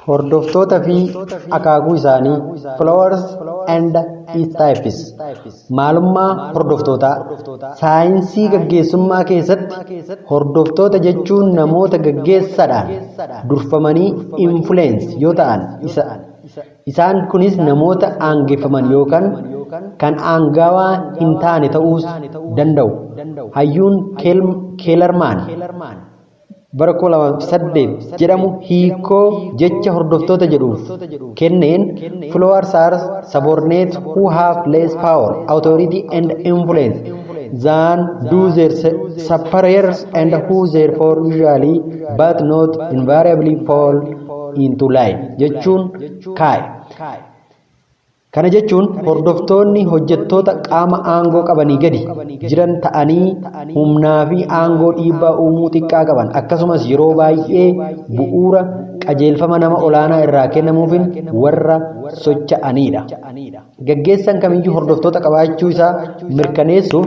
Hordoftoota fi akaakuu isaanii followers and its types. Maalummaa hordoftootaa. Saayinsii gaggeessummaa keessatti hordoftoota jechuun namoota gaggeessaadhaan durfamanii influence yoo ta'an isaan kunis namoota aangeeffaman yookaan kan aangawaa hin taane ta'uus danda'u. Hayyuun Keelermaan bara 2008 jedhamu hiikoo jecha hordoftoota jedhuuf kenneen followers are subordinates who have less power, authority and influence than do their superiors and who therefore usually but not invariably fall into line jechuun kaa'e. Kana jechuun hordoftoonni hojjettoota qaama aangoo qabanii gadi jiran ta'anii humnaa fi aangoo dhiibbaa uumuu xiqqaa qaban akkasumas yeroo baay'ee bu'uura qajeelfama nama olaanaa irraa kennamuufin warra socho'anidha. Gaggeessaan kamiyyuu hordoftoota qabaachuu isaa mirkaneessuuf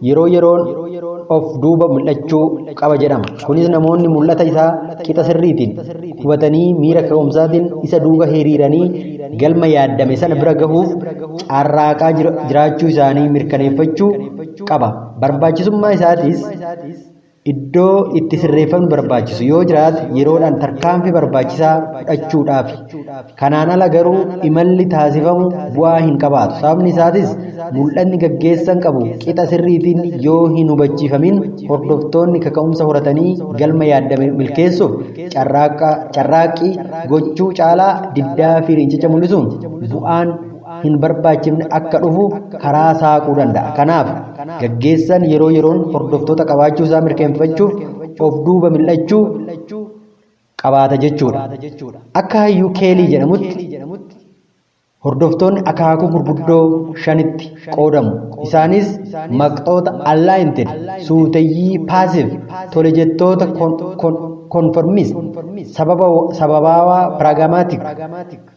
yeroo yeroon of duuba mul'achuu qaba jedhama. Kunis namoonni mul'ata isaa qixa sirriitiin hubatanii miira ka'umsaatiin isa duuba hiriiranii galma yaaddame sana bira gahuuf carraaqaa jiraachuu isaanii mirkaneeffachuu qaba. Barbaachisummaa isaatis iddoo itti sirreeffamuu barbaachisu yoo jiraate yeroodhaan tarkaanfii barbaachisaa fudhachuudhaaf. Kanaan ala garuu imalli taasifamu bu'aa hin qabaatu. Sababni isaatis mul'anni gaggeessaan qabu qixa sirriitiin yoo hin hubachiifamin hordoftoonni kaka'umsa horatanii galma yaaddame milkeessuuf carraaqqii gochuu caalaa diddaa fi rincicha mul'isuun bu'aan hin barbaachifne akka dhufu karaa saaquu danda'a. Kanaaf gaggeessaan yeroo yeroon hordoftoota qabaachuu isaa mirkaneeffachuuf of duuba mil'achuu qabaata jechuudha. Akka hayyuu Keelii jedhamutti hordoftoonni akaakuu gurguddoo 5tti qoodamu. Isaanis maqxoota aligned, suuteyyii passive, tolejettoota conformist, sababaawaa pragmatic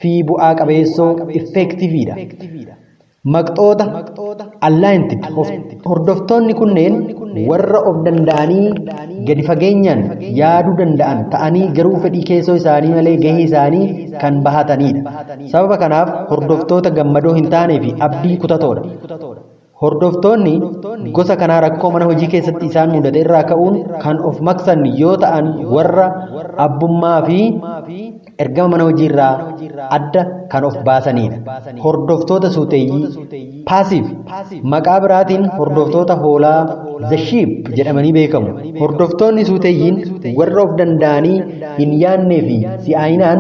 fi bu'aa qabeessoo effectiveidha. Maqxoota aligned hordoftoonni kunneen warra of danda'anii gadi fageenyaan yaaduu danda'an ta'anii garuu fedhii keessoo isaanii malee gahee isaanii kan bahatanidha. Sababa kanaaf hordoftoota gammadoo hin taanee fi abdii kutatoodha. Hordoftoonni gosa kanaa rakkoo mana hojii keessatti isaan mudate irraa ka'uun kan of maksan yoo ta'an warra abbummaa fi ergama mana hojii irraa adda kan of baasanidha. Hordoftoota suuteyyii passive maqaa biraatiin hordoftoota hoolaa the sheep jedhamanii beekamu. Hordoftoonni suuteyyiin warra of danda'anii hin yaannee fi si'aayinaan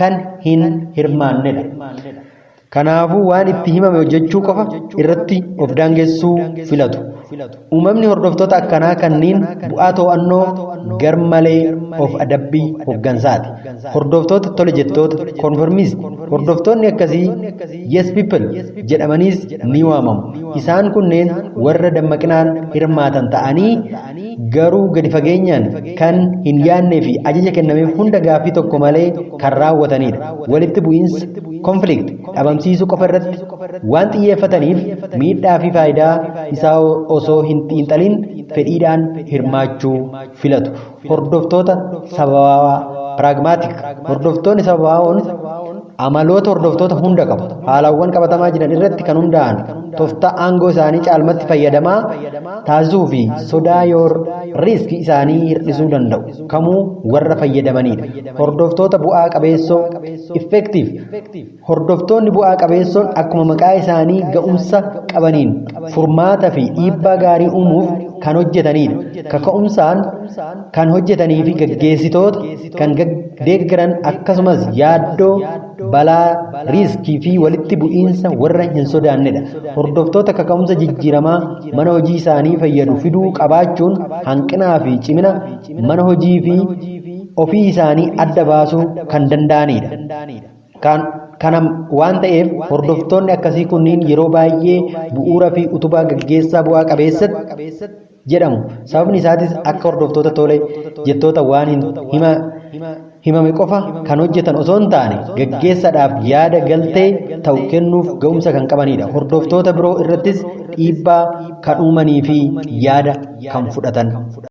kan hin hirmaannedha. Kanaafuu waan itti himame hojjechuu qofa irratti of daangessuu filatu. Uumamni hordoftoota akkanaa kanneen bu'aa to'annoo garmalee of adabbii hooggansaati. Hordoftoota tolejettoota conformist hordoftoonni akkasii yes people jedhamaniis ni waamamu. Isaan kunneen warra dammaqinaan hirmaatan ta'anii garuu gadi fageenyaan kan hin yaannee fi ajaja kennameef hunda gaaffii tokko malee kan raawwatanidha. Walitti bu'iinsa conflict dhabamsiisuu qofa irratti waan xiyyeeffataniif miidhaa fi faayidaa isaa osoo hin xiinxalin fedhiidhaan hirmaachuu filatu. Hordoftoota sababaawaa pragmatic hordoftoonni sababaawwan amaloota hordoftoota hunda qabu. Haalawwan qabatamaa jiran irratti kan hundaa'an tooftaa aangoo isaanii caalmatti fayyadamaa taasisuu fi sodaa yoo riiskii isaanii hir'isuu danda'u kamuu warra fayyadamanidha. Hordoftoota bu'aa qabeessoo effective hordoftoonni bu'aa qabeessoon akkuma maqaa isaanii ga'umsa qabaniin furmaata fi dhiibbaa gaarii uumuuf kan hojjetanidha. Kaka'umsaan kan hojjetanii fi gaggeessitoota kan deeggaran akkasumas yaaddoo balaa riiskii fi walitti bu'iinsa warra hin sodaannedha. Hordoftoota kaka'umsa jijjiiramaa mana hojii isaanii fayyadu fiduu qabaachuun hanqinaa fi cimina mana hojii fi ofii isaanii adda baasuu kan danda'anidha. Kana waan ta'eef hordoftoonni akkasii kunniin yeroo baay'ee bu'uura fi utubaa gaggeessaa bu'aa qabeessatti jedhamu. Sababni isaatis akka hordoftoota tole jettoota waan himame qofa kan hojjetan osoo hin taane gaggeessaadhaaf yaada galtee ta'u kennuuf ga'umsa kan qabanidha. Hordoftoota biroo irrattis dhiibbaa kan uumanii fi yaada kan fudhatan.